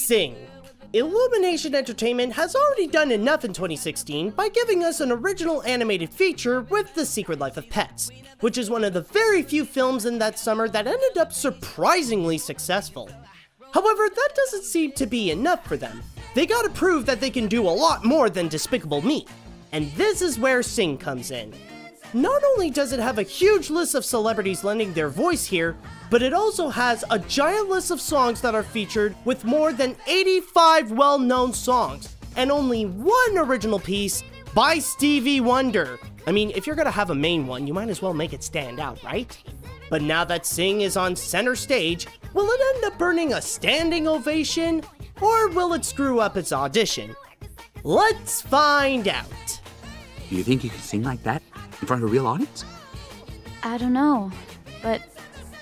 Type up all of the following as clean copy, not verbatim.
Sing. Illumination Entertainment has already done enough in 2016 by giving us an original animated feature with The Secret Life of Pets, which is one of the very few films in that summer that ended up surprisingly successful. However, that doesn't seem to be enough for them. They gotta prove that they can do a lot more than Despicable Me. And this is where Sing comes in. Not only does it have a huge list of celebrities lending their voice here, but it also has a giant list of songs that are featured with more than 85 well-known songs, and only one original piece by Stevie Wonder. I mean, if you're gonna have a main one, you might as well make it stand out, right? But now that Sing is on center stage, will it end up earning a standing ovation, or will it screw up its audition? Let's find out. You think you can sing like that in front of a real audience? I don't know, but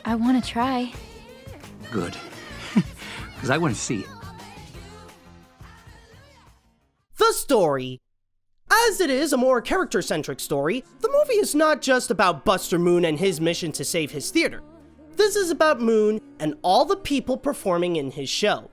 I want to try. Good, because I want to see it. The story. As it is a more character-centric story, the movie is not just about Buster Moon and his mission to save his theater. This is about Moon and all the people performing in his show.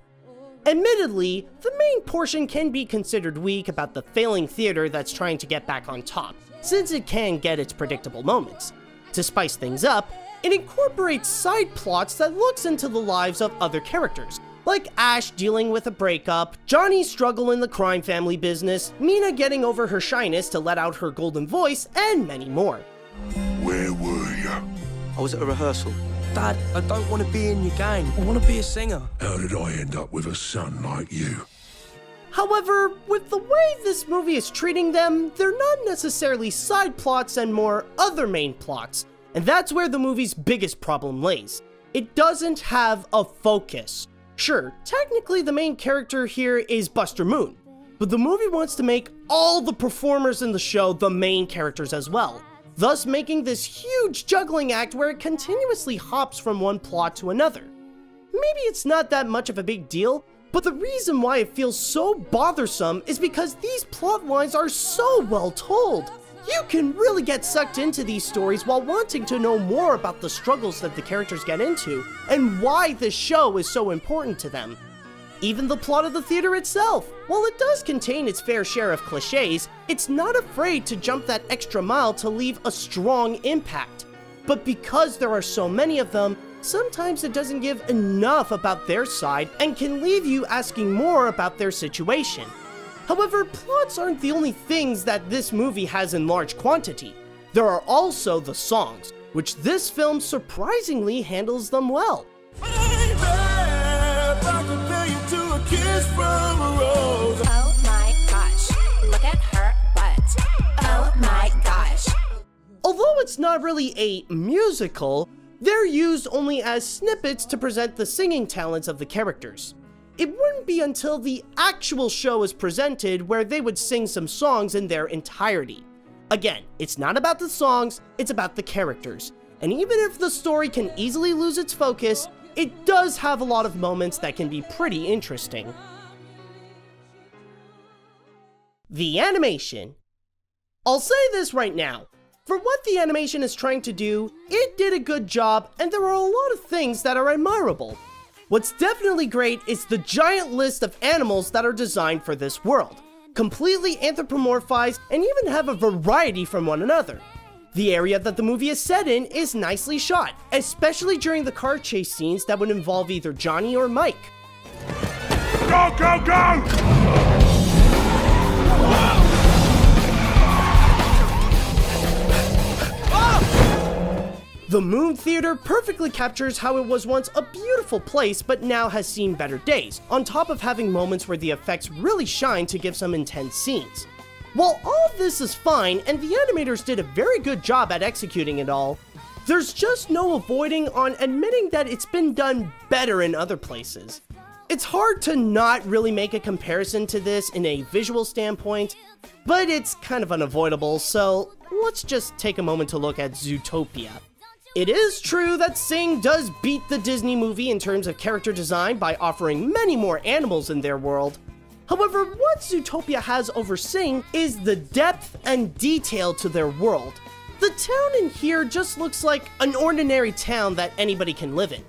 Admittedly, the main portion can be considered weak about the failing theater that's trying to get back on top, since it can get its predictable moments. To spice things up, it incorporates side plots that looks into the lives of other characters, like Ash dealing with a breakup, Johnny's struggle in the crime family business, Mina getting over her shyness to let out her golden voice, and many more. Where were you? I was at a rehearsal. Dad, I don't want to be in your gang. I want to be a singer. How did I end up with a son like you? However, with the way this movie is treating them, they're not necessarily side plots and more other main plots, and that's where the movie's biggest problem lays. It doesn't have a focus. Sure, technically the main character here is Buster Moon, but the movie wants to make all the performers in the show the main characters as well, thus making this huge juggling act where it continuously hops from one plot to another. Maybe it's not that much of a big deal, but the reason why it feels so bothersome is because these plot lines are so well told. You can really get sucked into these stories while wanting to know more about the struggles that the characters get into and why this show is so important to them. Even the plot of the theater itself, while it does contain its fair share of cliches, it's not afraid to jump that extra mile to leave a strong impact. But because there are so many of them, sometimes it doesn't give enough about their side and can leave you asking more about their situation. However, plots aren't the only things that this movie has in large quantity. There are also the songs, which this film surprisingly handles them well. Oh my gosh, look at her butt. Oh my gosh. Although it's not really a musical, they're used only as snippets to present the singing talents of the characters. It wouldn't be until the actual show is presented where they would sing some songs in their entirety. Again, it's not about the songs, it's about the characters. And even if the story can easily lose its focus, it does have a lot of moments that can be pretty interesting. The animation. I'll say this right now. For what the animation is trying to do, it did a good job, and there are a lot of things that are admirable. What's definitely great is the giant list of animals that are designed for this world, completely anthropomorphized and even have a variety from one another. The area that the movie is set in is nicely shot, especially during the car chase scenes that would involve either Johnny or Mike. Go, go, go! The Moon Theater perfectly captures how it was once a beautiful place but now has seen better days, on top of having moments where the effects really shine to give some intense scenes. While all of this is fine and the animators did a very good job at executing it all, there's just no avoiding on admitting that it's been done better in other places. It's hard to not really make a comparison to this in a visual standpoint, but it's kind of unavoidable, so let's just take a moment to look at Zootopia. It is true that Sing does beat the Disney movie in terms of character design by offering many more animals in their world. However, what Zootopia has over Sing is the depth and detail to their world. The town in here just looks like an ordinary town that anybody can live in.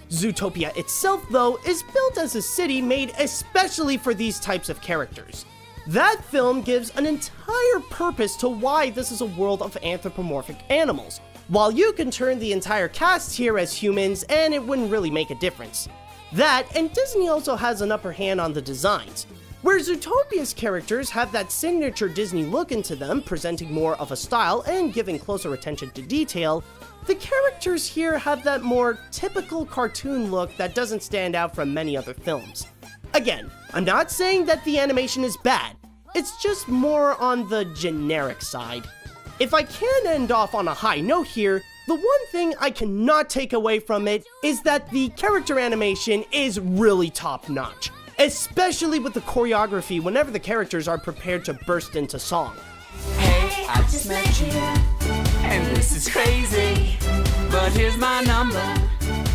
Zootopia itself, though, is built as a city made especially for these types of characters. That film gives an entire purpose to why this is a world of anthropomorphic animals, while you can turn the entire cast here as humans and it wouldn't really make a difference. That, and Disney also has an upper hand on the designs. Where Zootopia's characters have that signature Disney look into them, presenting more of a style and giving closer attention to detail, the characters here have that more typical cartoon look that doesn't stand out from many other films. Again, I'm not saying that the animation is bad, it's just more on the generic side. If I can end off on a high note here, the one thing I cannot take away from it is that the character animation is really top-notch, especially with the choreography whenever the characters are prepared to burst into song. Hey, I just met you, and this is crazy, but here's my number,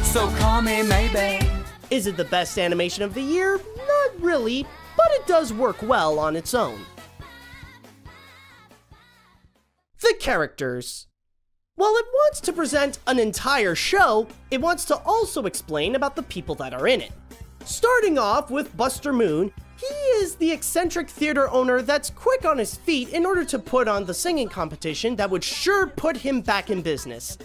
so call me maybe. Is it the best animation of the year? Not really, but it does work well on its own. The characters. While it wants to present an entire show, it wants to also explain about the people that are in it. Starting off with Buster Moon, he is the eccentric theater owner that's quick on his feet in order to put on the singing competition that would sure put him back in business.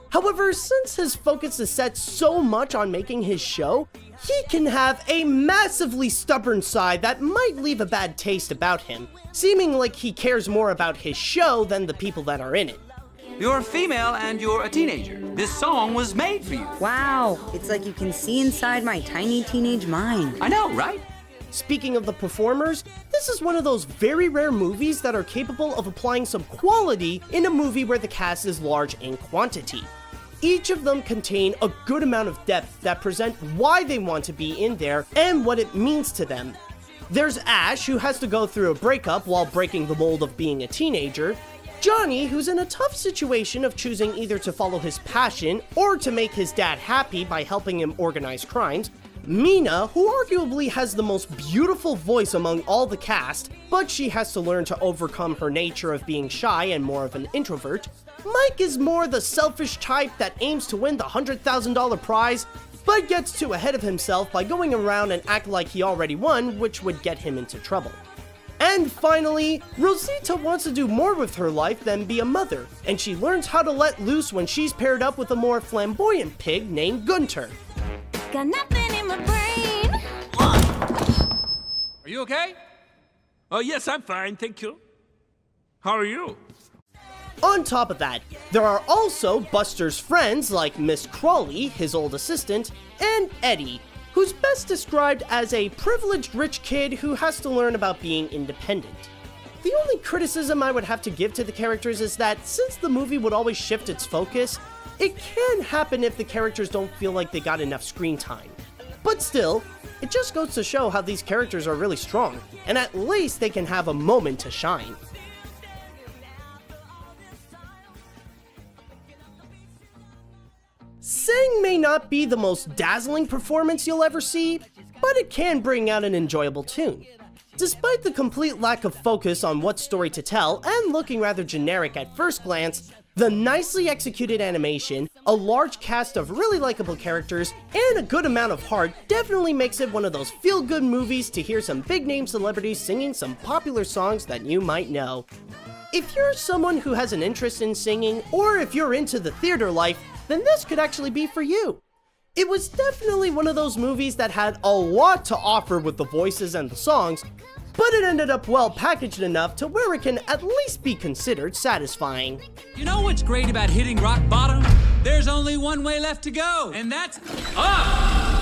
However, since his focus is set so much on making his show, he can have a massively stubborn side that might leave a bad taste about him, seeming like he cares more about his show than the people that are in it. You're a female and you're a teenager. This song was made for you. Wow, it's like you can see inside my tiny teenage mind. I know, right? Speaking of the performers, this is one of those very rare movies that are capable of applying some quality in a movie where the cast is large in quantity. Each of them contain a good amount of depth that present why they want to be in there and what it means to them. There's Ash, who has to go through a breakup while breaking the mold of being a teenager. Johnny, who's in a tough situation of choosing either to follow his passion or to make his dad happy by helping him organize crimes. Mina, who arguably has the most beautiful voice among all the cast, but she has to learn to overcome her nature of being shy and more of an introvert. Mike is more the selfish type that aims to win the $100,000 prize, but gets too ahead of himself by going around and act like he already won, which would get him into trouble. And finally, Rosita wants to do more with her life than be a mother, and she learns how to let loose when she's paired up with a more flamboyant pig named Gunter. Got nothing in my brain. Are you okay? Oh, yes, I'm fine, thank you. How are you? On top of that, there are also Buster's friends like Miss Crawley, his old assistant, and Eddie, who's best described as a privileged rich kid who has to learn about being independent. The only criticism I would have to give to the characters is that since the movie would always shift its focus, it can happen if the characters don't feel like they got enough screen time. But still, it just goes to show how these characters are really strong, and at least they can have a moment to shine. Sing may not be the most dazzling performance you'll ever see, but it can bring out an enjoyable tune. Despite the complete lack of focus on what story to tell and looking rather generic at first glance, the nicely executed animation, a large cast of really likable characters, and a good amount of heart definitely makes it one of those feel-good movies to hear some big-name celebrities singing some popular songs that you might know. If you're someone who has an interest in singing, or if you're into the theater life, then this could actually be for you. It was definitely one of those movies that had a lot to offer with the voices and the songs, but it ended up well packaged enough to where it can at least be considered satisfying. You know what's great about hitting rock bottom? There's only one way left to go, and that's up!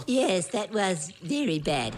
Yes, that was very bad.